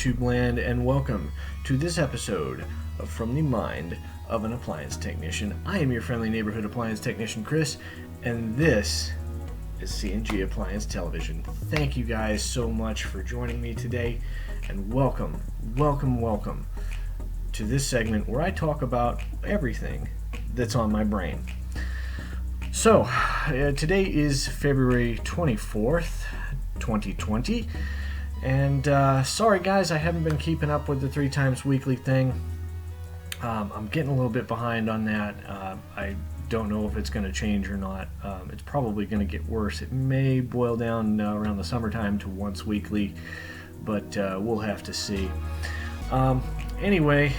YouTube land, and welcome to this episode of From the Mind of an Appliance Technician. I am your friendly neighborhood appliance technician, Chris, and this is C&G Appliance Television. Thank you guys so much for joining me today, and welcome to this segment where I talk about everything that's on my brain. So, today is February 24th, 2020, and sorry guys, I haven't been keeping up with the 3 times weekly thing. I'm getting a little bit behind on that. I don't know if it's going to change or not. It's probably going to get worse. It may boil down around the summertime to once weekly, but we'll have to see. Anyway,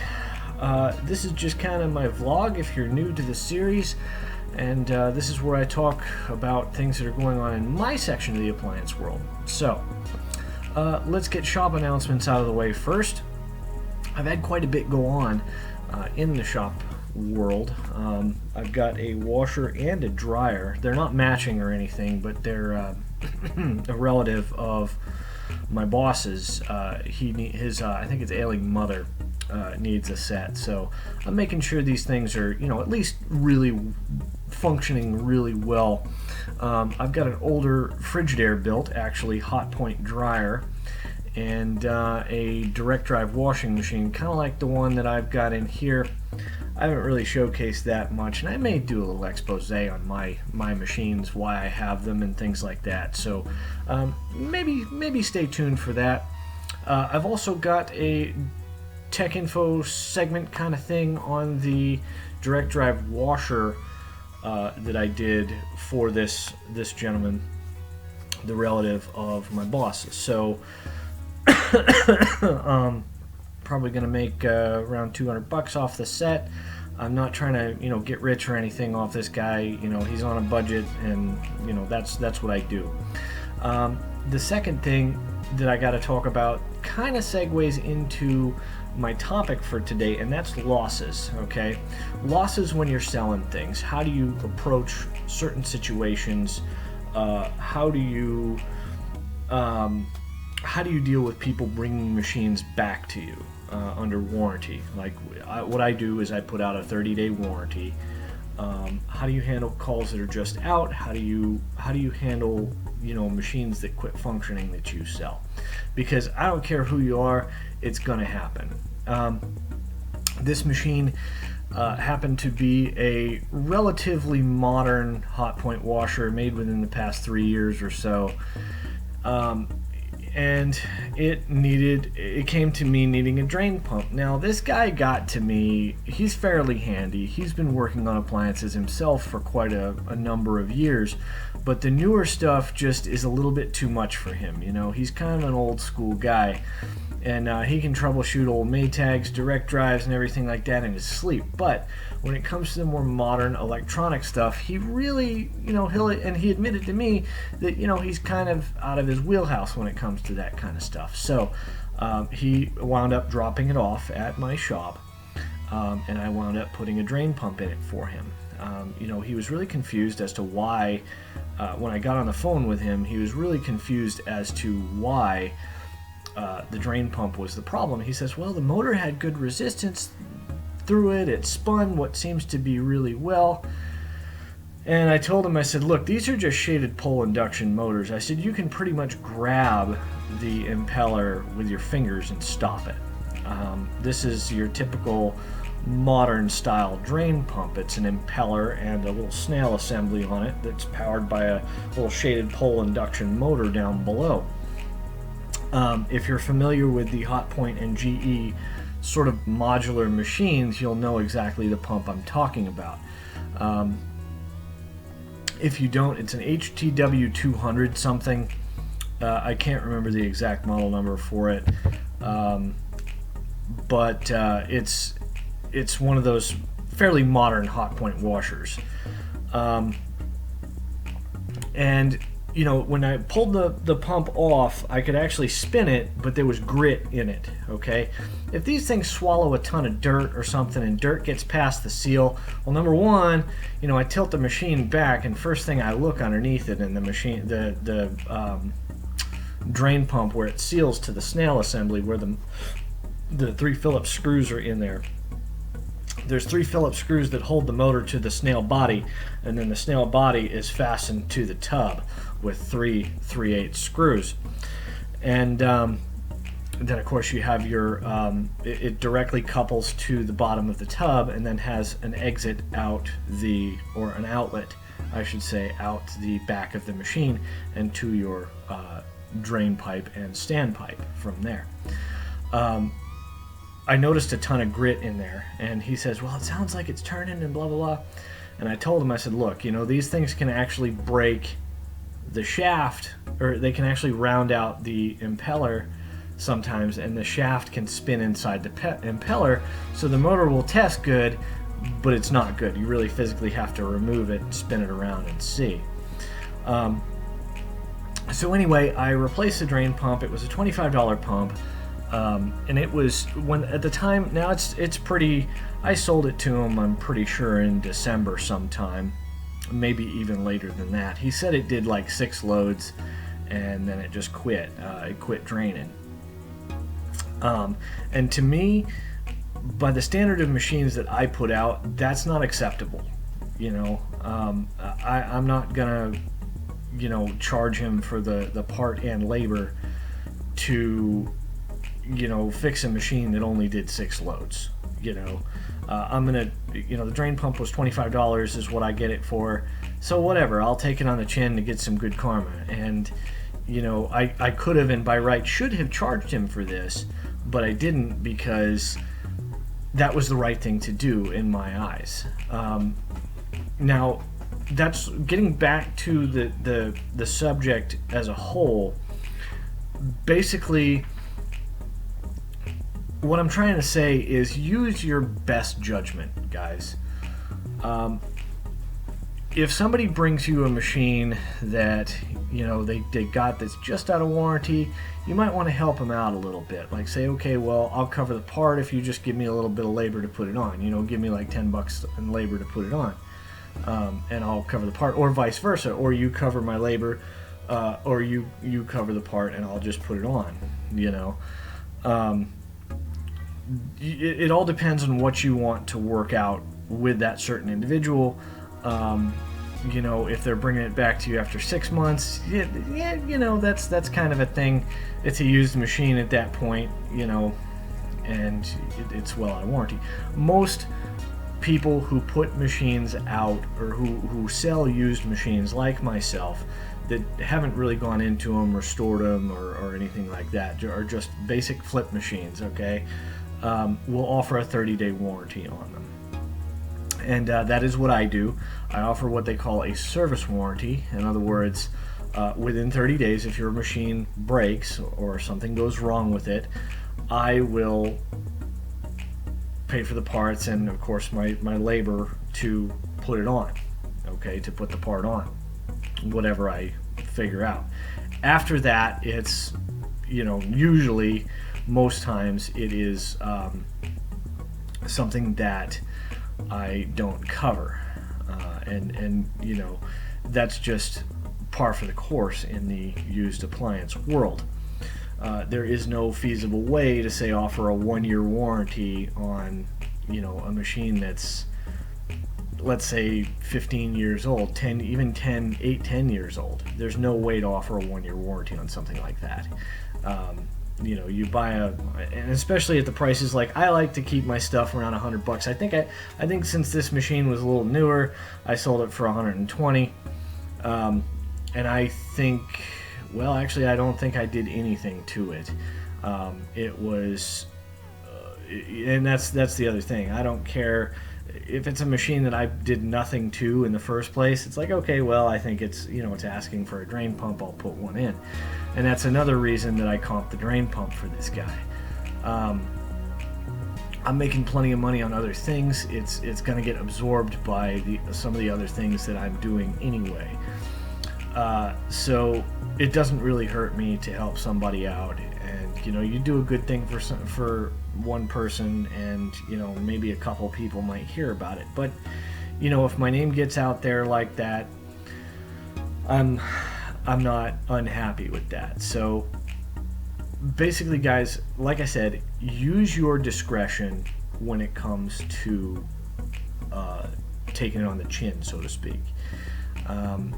this is just kind of my vlog if you're new to the series, and this is where I talk about things that are going on in my section of the appliance world. So, let's get shop announcements out of the way first. I've had quite a bit go on in the shop world. I've got a washer and a dryer. They're not matching or anything, but they're a relative of my boss's. I think it's ailing mother needs a set, so I'm making sure these things are, at least really functioning really well. I've got an older Frigidaire built, actually, hot point dryer, and a direct drive washing machine, kind of like the one that I've got in here. I haven't really showcased that much, and I may do a little expose on my machines, why I have them, and things like that. So maybe stay tuned for that. I've also got a tech info segment kind of thing on the direct drive washer that I did for this gentleman, the relative of my boss. So probably going to make around $200 off the set. I'm not trying to get rich or anything off this guy. He's on a budget, and that's what I do. The second thing that I got to talk about kind of segues into my topic for today, and that's losses. Okay, losses when you're selling things. How do you approach certain situations? How do you deal with people bringing machines back to you under warranty? Like what I do is I put out a 30-day warranty. How do you handle calls that are just out? How do you handle machines that quit functioning that you sell? Because I don't care who you are, it's gonna happen. This machine happened to be a relatively modern hot point washer made within the past 3 years or so. And it came to me needing a drain pump. Now this guy got to me, he's fairly handy. He's been working on appliances himself for quite a number of years, but the newer stuff just is a little bit too much for him. He's kind of an old school guy, and he can troubleshoot old Maytags, direct drives, and everything like that in his sleep. But when it comes to the more modern electronic stuff, he really, he admitted to me that, he's kind of out of his wheelhouse when it comes to that kind of stuff. So he wound up dropping it off at my shop, and I wound up putting a drain pump in it for him. He was really confused as to why, when I got on the phone with him, he was really confused as to why the drain pump was the problem. He says, well, the motor had good resistance through it. It spun what seems to be really well. And I told him, I said, look, these are just shaded pole induction motors. I said, you can pretty much grab the impeller with your fingers and stop it. This is your typical modern style drain pump. It's an impeller and a little snail assembly on it that's powered by a little shaded pole induction motor down below. If you're familiar with the Hotpoint and GE sort of modular machines, you'll know exactly the pump I'm talking about. If you don't, it's an HTW 200 something. I can't remember the exact model number for it, but it's one of those fairly modern Hotpoint washers. And when I pulled the pump off, I could actually spin it, but there was grit in it, okay? If these things swallow a ton of dirt or something and dirt gets past the seal, well, number one, I tilt the machine back, and first thing I look underneath it, and the machine, the drain pump where it seals to the snail assembly, where the 3 Phillips screws are in there. There's 3 Phillips screws that hold the motor to the snail body, and then the snail body is fastened to the tub with 3 3/8 screws. And then of course you have your it directly couples to the bottom of the tub, and then has an exit out or an outlet, I should say, out the back of the machine and to your drain pipe and standpipe from there. I noticed a ton of grit in there, and he says, well, it sounds like it's turning and blah blah blah. And I told him, I said, look, these things can actually break the shaft, or they can actually round out the impeller sometimes, and the shaft can spin inside the impeller, so the motor will test good, but it's not good. You really physically have to remove it and spin it around and see. So anyway, I replaced the drain pump. It was a $25 pump, and it was, when at the time, now it's pretty, I sold it to him, I'm pretty sure, in December sometime, maybe even later than that. He said it did like 6 loads, and then it just quit. It quit draining. And to me, by the standard of machines that I put out, that's not acceptable. I'm not gonna, charge him for the part and labor to, fix a machine that only did 6 loads. I'm gonna, the drain pump was $25 is what I get it for. So whatever, I'll take it on the chin to get some good karma. And I could have, and by right should have, charged him for this, but I didn't, because that was the right thing to do in my eyes. Now, that's getting back to the subject as a whole. Basically, what I'm trying to say is use your best judgment, guys. If somebody brings you a machine that they got that's just out of warranty, you might want to help them out a little bit. Like, say, okay, well, I'll cover the part if you just give me a little bit of labor to put it on. Give me like $10 in labor to put it on, and I'll cover the part, or vice versa. Or you cover my labor, or you cover the part and I'll just put it on. It all depends on what you want to work out with that certain individual. If they're bringing it back to you after 6 months, that's kind of a thing. It's a used machine at that point, and it's well out of warranty. Most people who put machines out, or who sell used machines like myself, that haven't really gone into them, restored them, or anything like that, are just basic flip machines, okay, will offer a 30-day warranty on them. And that is what I do. I offer what they call a service warranty. In other words, within 30 days, if your machine breaks or something goes wrong with it, I will pay for the parts and, of course, my labor to put it on, okay, to put the part on, whatever I figure out. After that, it's, usually, most times, it is something that I don't cover, and that's just par for the course in the used appliance world. There is no feasible way to, say, offer a 1-year warranty on a machine that's, let's say, 15 years old, 10 years old. There's no way to offer a 1-year warranty on something like that. You buy and especially at the prices, like, I like to keep my stuff around $100. I think since this machine was a little newer, I sold it for $120, and I think, well, actually, I don't think I did anything to it. It was, and that's the other thing. I don't care if it's a machine that I did nothing to in the first place. It's like, okay, well, I think it's, it's asking for a drain pump, I'll put one in. And that's another reason that I comped the drain pump for this guy. I'm making plenty of money on other things. It's going to get absorbed by some of the other things that I'm doing anyway. So it doesn't really hurt me to help somebody out. And you do a good thing for one person, and maybe a couple people might hear about it. But if my name gets out there like that, I'm not unhappy with that. So basically, guys, like I said, use your discretion when it comes to taking it on the chin, so to speak. Um,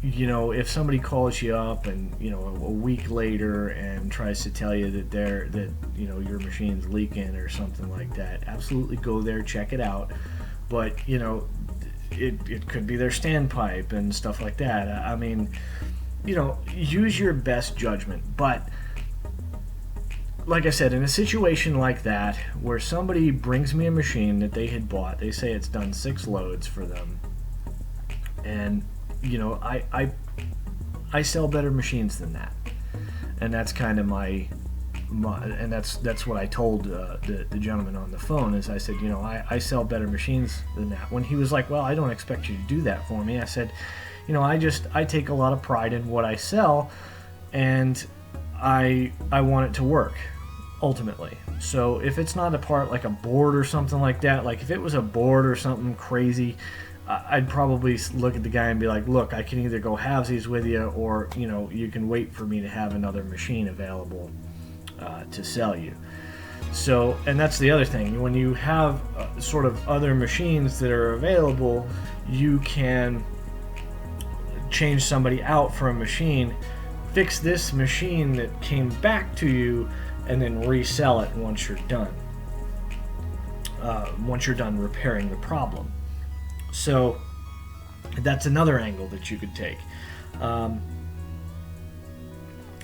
if somebody calls you up and a week later and tries to tell you that your machine's leaking or something like that, absolutely go there, check it out. But it could be their standpipe and stuff like that. I mean, use your best judgment. But like I said, in a situation like that where somebody brings me a machine that they had bought, they say it's done 6 loads for them, and I sell better machines than that, and that's kind of my and that's what I told the gentleman on the phone. Is I said, I sell better machines than that. When he was like, well, I don't expect you to do that for me, I said, I take a lot of pride in what I sell, and I want it to work ultimately. So if it's not a part like a board or something like that, like if it was a board or something crazy, I'd probably look at the guy and be like, look, I can either go halvesies with you, or you can wait for me to have another machine available to sell you. So, and that's the other thing, when you have sort of other machines that are available, you can change somebody out for a machine, fix this machine that came back to you, and then resell it once you're done. Once you're done repairing the problem. So that's another angle that you could take.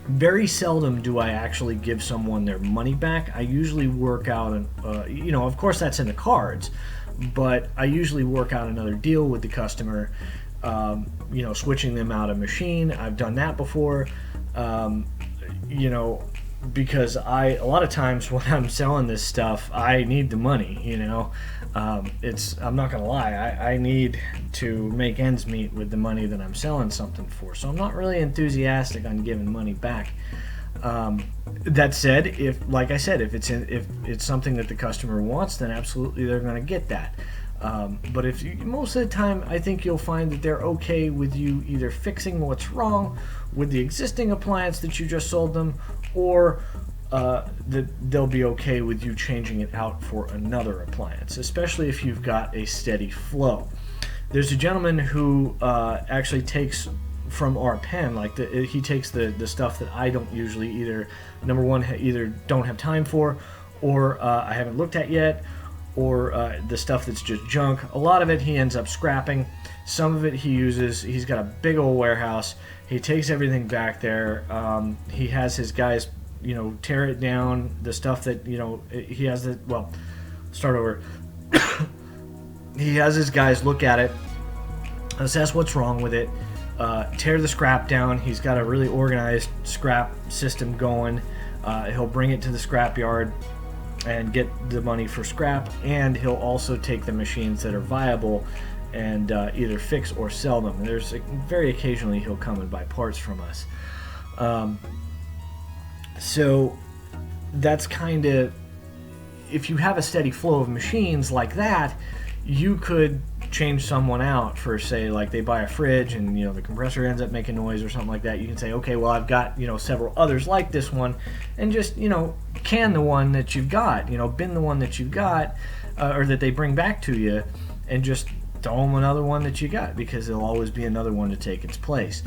Very seldom do I actually give someone their money back. I usually work out, of course that's in the cards, but I usually work out another deal with the customer, switching them out a machine. I've done that before, because a lot of times when I'm selling this stuff, I need the money, I'm not gonna lie, I need to make ends meet with the money that I'm selling something for, so I'm not really enthusiastic on giving money back. That said, if it's something that the customer wants, then absolutely they're gonna get that. But most of the time, I think you'll find that they're okay with you either fixing what's wrong with the existing appliance that you just sold them, or that they'll be okay with you changing it out for another appliance, especially if you've got a steady flow. There's a gentleman who actually takes from our pen, he takes the stuff that I don't usually either don't have time for, or I haven't looked at yet, or the stuff that's just junk. A lot of it he ends up scrapping. Some of it he uses. He's got a big old warehouse. He takes everything back there. He has his guys, tear it down. The stuff that, he has start over. He has his guys look at it, assess what's wrong with it, tear the scrap down. He's got a really organized scrap system going. He'll bring it to the scrap yard and get the money for scrap, and he'll also take the machines that are viable and either fix or sell them. And very occasionally he'll come and buy parts from us. So that's kind of, if you have a steady flow of machines like that, you could change someone out for, say, like they buy a fridge and the compressor ends up making noise or something like that. You can say, okay, well, I've got several others like this one, and just can the one that you've got, bin the one that you've got, or that they bring back to you, and just throw them another one that you got, because there'll always be another one to take its place.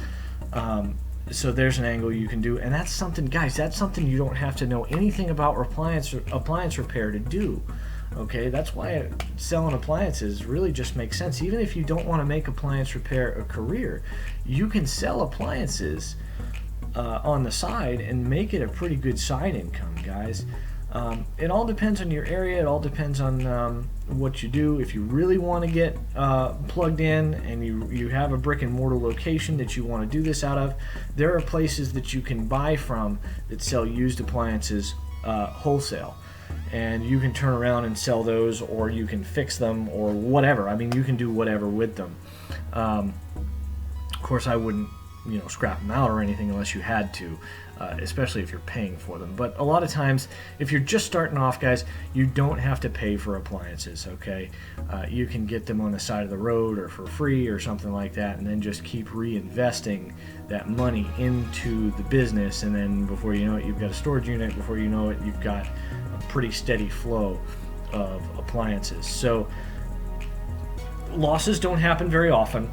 So there's an angle you can do, and that's something, guys, that's something you don't have to know anything about appliance repair to do. Okay, that's why selling appliances really just makes sense. Even if you don't want to make appliance repair a career, you can sell appliances on the side and make it a pretty good side income, guys. It all depends on your area. It all depends on what you do. If you really want to get plugged in and you have a brick and mortar location that you want to do this out of, there are places that you can buy from that sell used appliances wholesale. And you can turn around and sell those, or you can fix them, or whatever. I mean, you can do whatever with them. Of course, I wouldn't scrap them out or anything unless you had to, especially if you're paying for them. But a lot of times, if you're just starting off, guys, you don't have to pay for appliances, okay? You can get them on the side of the road or for free or something like that, and then just keep reinvesting that money into the business, and then before you know it, you've got a storage unit. Before you know it, you've got a pretty steady flow of appliances. So losses don't happen very often,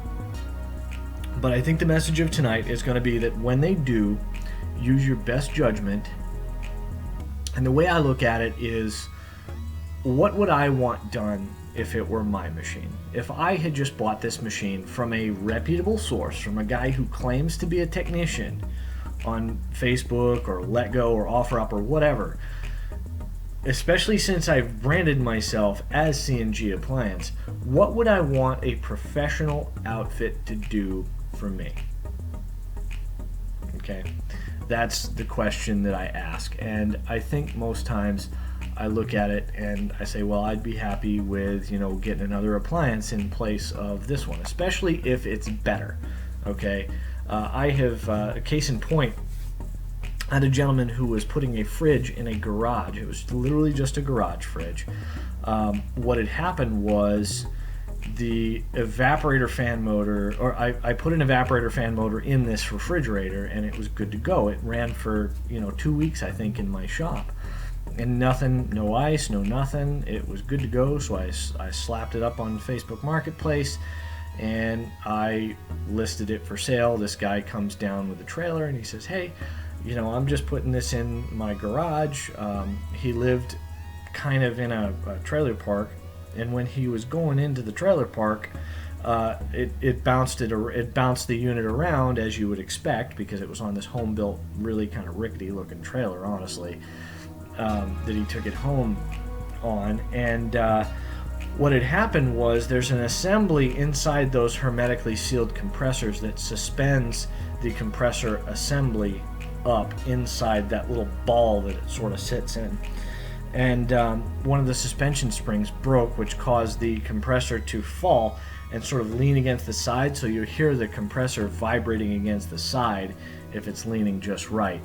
but I think the message of tonight is going to be that when they do, use your best judgment. And the way I look at it is, what would I want done if it were my machine? If I had just bought this machine from a reputable source, from a guy who claims to be a technician on Facebook or LetGo or OfferUp or whatever, especially since I've branded myself as CNG Appliance, what would I want a professional outfit to do for me? Okay, that's the question that I ask, and I think most times I look at it and I say, well, I'd be happy with, getting another appliance in place of this one, especially if it's better. Okay, I have a case in point. I had a gentleman who was putting a fridge in a garage. It was literally just a garage fridge. What had happened was the evaporator fan motor, or I put an evaporator fan motor in this refrigerator, and it was good to go. It ran for 2 weeks, I think, in my shop, and nothing, no ice, no nothing. It was good to go. So I slapped it up on Facebook Marketplace, and I listed it for sale. This guy comes down with a trailer, and he says, hey, I'm just putting this in my garage. He lived kind of in a trailer park, and when he was going into the trailer park, it bounced the unit around, as you would expect, because it was on this home built, really kind of rickety looking trailer, honestly, that he took it home on. And what had happened was, there's an assembly inside those hermetically sealed compressors that suspends the compressor assembly up inside that little ball that it sort of sits in. And one of the suspension springs broke, which caused the compressor to fall and sort of lean against the side, so you hear the compressor vibrating against the side if it's leaning just right.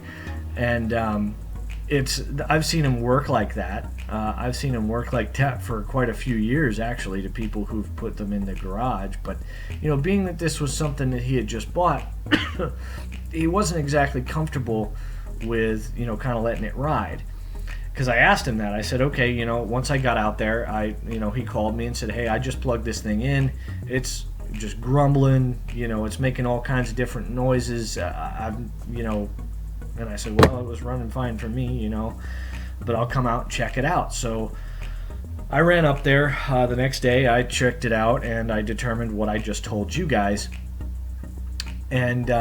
And I've seen him work like that. I've seen him work like that for quite a few years, actually, to people who've put them in the garage. But being that this was something that he had just bought, he wasn't exactly comfortable with kind of letting it ride. Because I asked him that. I said, okay, once I got out there, he called me and said, hey, I just plugged this thing in. It's just grumbling, it's making all kinds of different noises. And I said, well, it was running fine for me, but I'll come out and check it out. So I ran up there the next day. I checked it out, and I determined what I just told you guys. And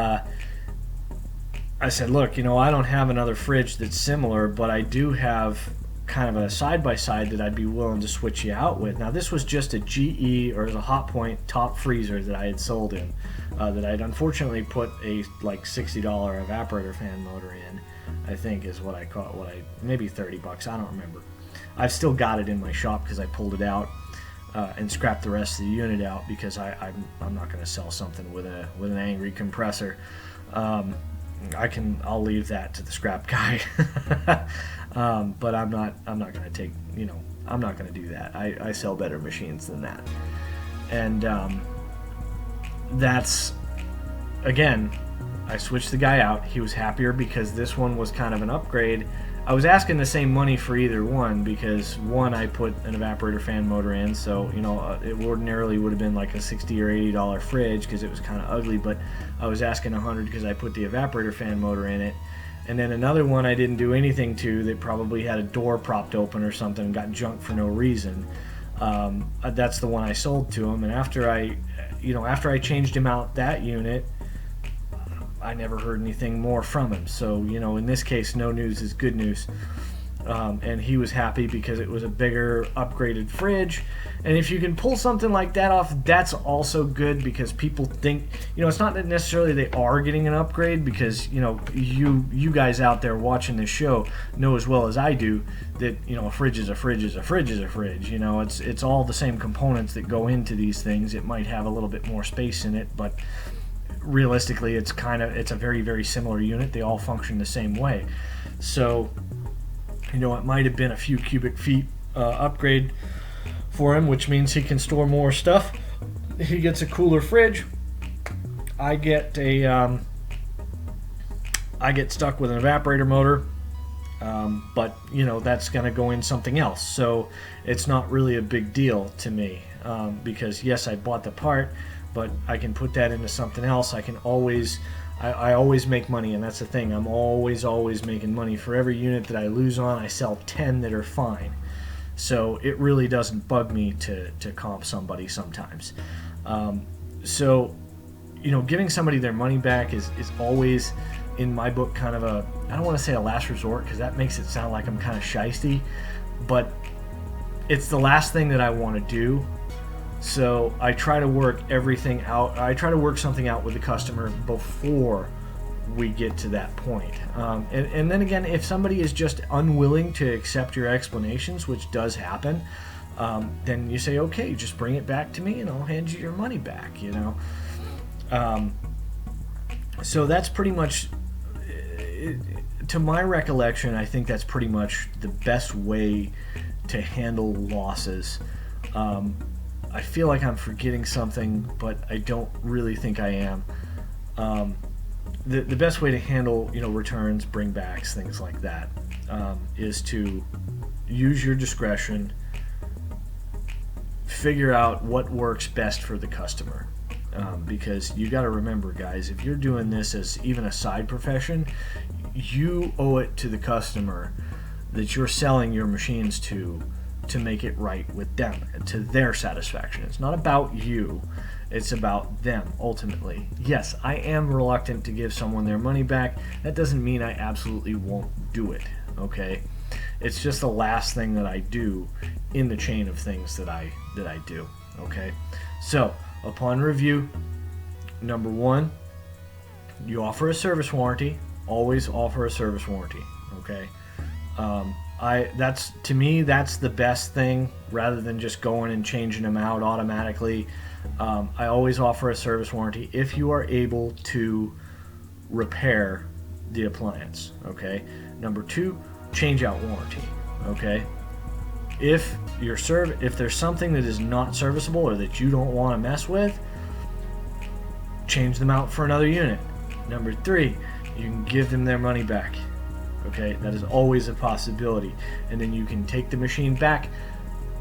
I said, look, I don't have another fridge that's similar, but I do have kind of a side-by-side that I'd be willing to switch you out with. Now, this was just a GE, or a Hot Point top freezer that I had sold in, that I'd unfortunately put a like $60 evaporator fan motor in, I think is what I caught, maybe $30, I don't remember. I've still got it in my shop because I pulled it out and scrapped the rest of the unit out, because I'm not going to sell something with an angry compressor. I'll leave that to the scrap guy. But I'm not going to take, I'm not going to do that. I sell better machines than that. And that's, again, I switched the guy out. He was happier because this one was kind of an upgrade. I was asking the same money for either one, because one, I put an evaporator fan motor in, so it ordinarily would have been like a $60 or $80 fridge because it was kind of ugly, but I was asking $100 because I put the evaporator fan motor in it. And then another one I didn't do anything to, that probably had a door propped open or something and got junk for no reason. That's the one I sold to him, and after I changed him out that unit, I never heard anything more from him. So, in this case, no news is good news. And he was happy because it was a bigger, upgraded fridge. And if you can pull something like that off, that's also good, because people think, it's not that necessarily they are getting an upgrade, because, you guys out there watching this show know as well as I do that, a fridge is a fridge is a fridge is a fridge. It's all the same components that go into these things. It might have a little bit more space in it, but realistically, it's a very, very similar unit. They all function the same way. So, it might have been a few cubic feet upgrade for him, which means he can store more stuff. He gets a cooler fridge. I get stuck with an evaporator motor, but that's going to go in something else. So it's not really a big deal to me, because yes, I bought the part, but I can put that into something else. I always make money, and that's the thing. I'm always making money. For every unit that I lose on, I sell 10 that are fine. So it really doesn't bug me to comp somebody sometimes. So giving somebody their money back is always, in my book, kind of I don't want to say a last resort, because that makes it sound like I'm kind of shysty, but it's the last thing that I want to do. So I try to work everything out. I try to work something out with the customer before we get to that point. And then again, if somebody is just unwilling to accept your explanations, which does happen, then you say, okay, just bring it back to me and I'll hand you your money back, So that's pretty much, to my recollection, I think that's pretty much the best way to handle losses. I feel like I'm forgetting something, but I don't really think I am. The best way to handle returns, bringbacks, things like that, is to use your discretion, figure out what works best for the customer. Because you got to remember, guys, if you're doing this as even a side profession, you owe it to the customer that you're selling your machines to make it right with them, to their satisfaction. It's not about you, it's about them ultimately. Yes, I am reluctant to give someone their money back. That doesn't mean I absolutely won't do it, okay? It's just the last thing that I do in the chain of things that I do, okay? So, upon review, number one, you offer a service warranty. Always offer a service warranty, okay? To me, that's the best thing, rather than just going and changing them out automatically. I always offer a service warranty if you are able to repair the appliance, okay? Number two, change out warranty, okay? If there's something that is not serviceable or that you don't want to mess with, change them out for another unit. Number three, you can give them their money back. Okay, that is always a possibility. And then you can take the machine back,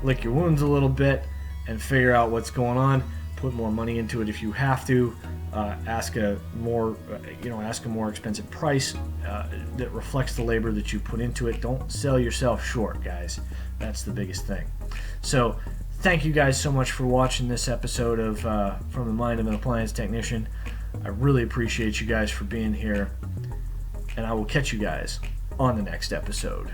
lick your wounds a little bit, and figure out what's going on. Put more money into it if you have to. Ask a more expensive price that reflects the labor that you put into it. Don't sell yourself short, guys. That's the biggest thing. So, thank you guys so much for watching this episode of From the Mind of an Appliance Technician. I really appreciate you guys for being here, and I will catch you guys on the next episode.